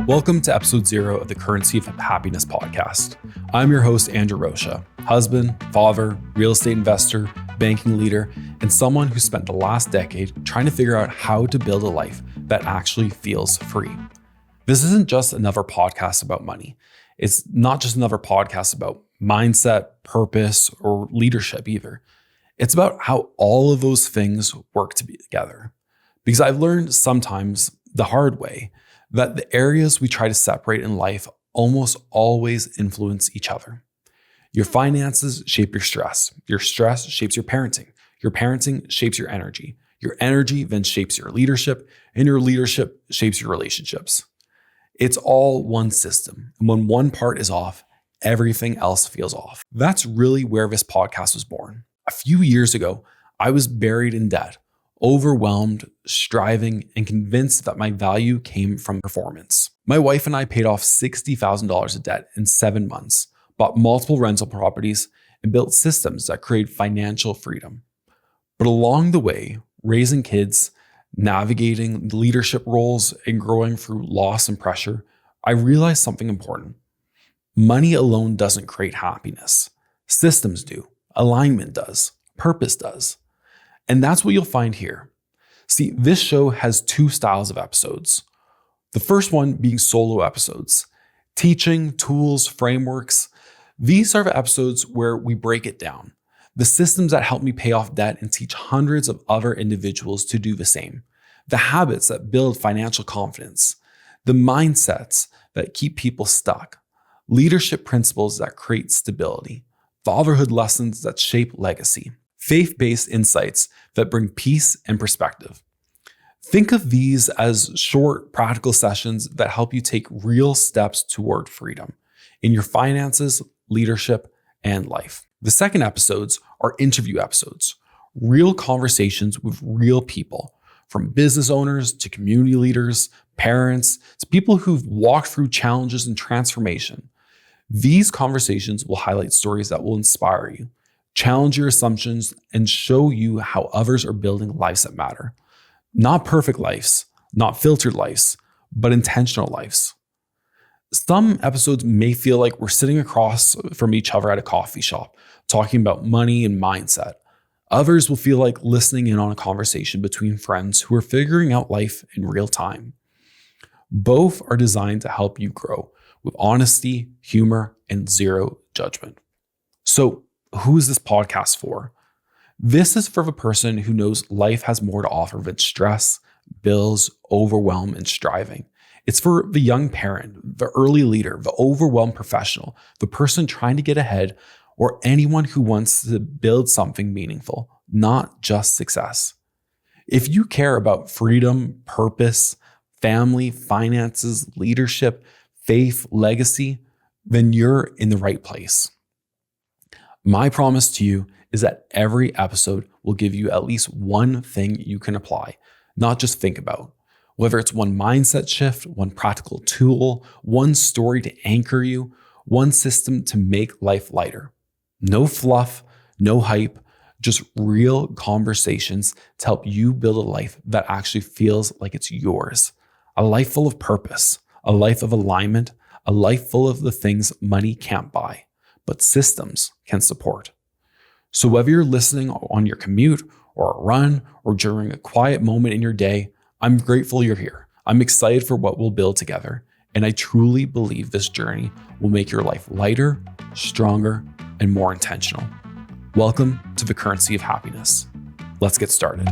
Welcome to episode 0 of the Currency of Happiness podcast. I'm your host, Andrew Rocha, husband, father, real estate investor, banking leader, and someone who spent the last decade trying to figure out how to build a life that actually feels free. This isn't just another podcast about money. It's not just another podcast about mindset, purpose, or leadership either. It's about how all of those things work together. Because I've learned sometimes the hard way that the areas we try to separate in life almost always influence each other. Your finances shape your stress shapes your parenting shapes your energy then shapes your leadership, and your leadership shapes your relationships. It's all one system, and when one part is off, everything else feels off. That's really where this podcast was born. A few years ago, I was buried in debt, overwhelmed, striving, and convinced that my value came from performance. My wife and I paid off $60,000 of debt in 7 months, bought multiple rental properties, and built systems that create financial freedom. But along the way, raising kids, navigating leadership roles, and growing through loss and pressure, I realized something important. Money alone doesn't create happiness. Systems do. Alignment does. Purpose does. And that's what you'll find here. See, this show has 2 styles of episodes. The first one being solo episodes. Teaching, tools, frameworks. These are the episodes where we break it down. The systems that help me pay off debt and teach hundreds of other individuals to do the same. The habits that build financial confidence. The mindsets that keep people stuck. Leadership principles that create stability. Fatherhood lessons that shape legacy. Faith-based insights that bring peace and perspective. Think of these as short, practical sessions that help you take real steps toward freedom in your finances, leadership, and life. The second episodes are interview episodes, real conversations with real people, from business owners to community leaders, parents, to people who've walked through challenges and transformation. These conversations will highlight stories that will inspire you, challenge your assumptions, and show you how others are building lives that matter. Not perfect lives, not filtered lives, but intentional lives. Some episodes may feel like we're sitting across from each other at a coffee shop, talking about money and mindset. Others will feel like listening in on a conversation between friends who are figuring out life in real time. Both are designed to help you grow with honesty, humor, and zero judgment. So, who is this podcast for? This is for the person who knows life has more to offer than stress, bills, overwhelm, and striving. It's for the young parent, the early leader, the overwhelmed professional, the person trying to get ahead, or anyone who wants to build something meaningful, not just success. If you care about freedom, purpose, family, finances, leadership, faith, legacy, then you're in the right place. My promise to you is that every episode will give you at least one thing you can apply, not just think about. Whether it's one mindset shift, one practical tool, one story to anchor you, one system to make life lighter. No fluff, no hype, just real conversations to help you build a life that actually feels like it's yours. A life full of purpose, a life of alignment, a life full of the things money can't buy, but systems can support. So whether you're listening on your commute or a run or during a quiet moment in your day, I'm grateful you're here. I'm excited for what we'll build together. And I truly believe this journey will make your life lighter, stronger, and more intentional. Welcome to the Currency of Happiness. Let's get started.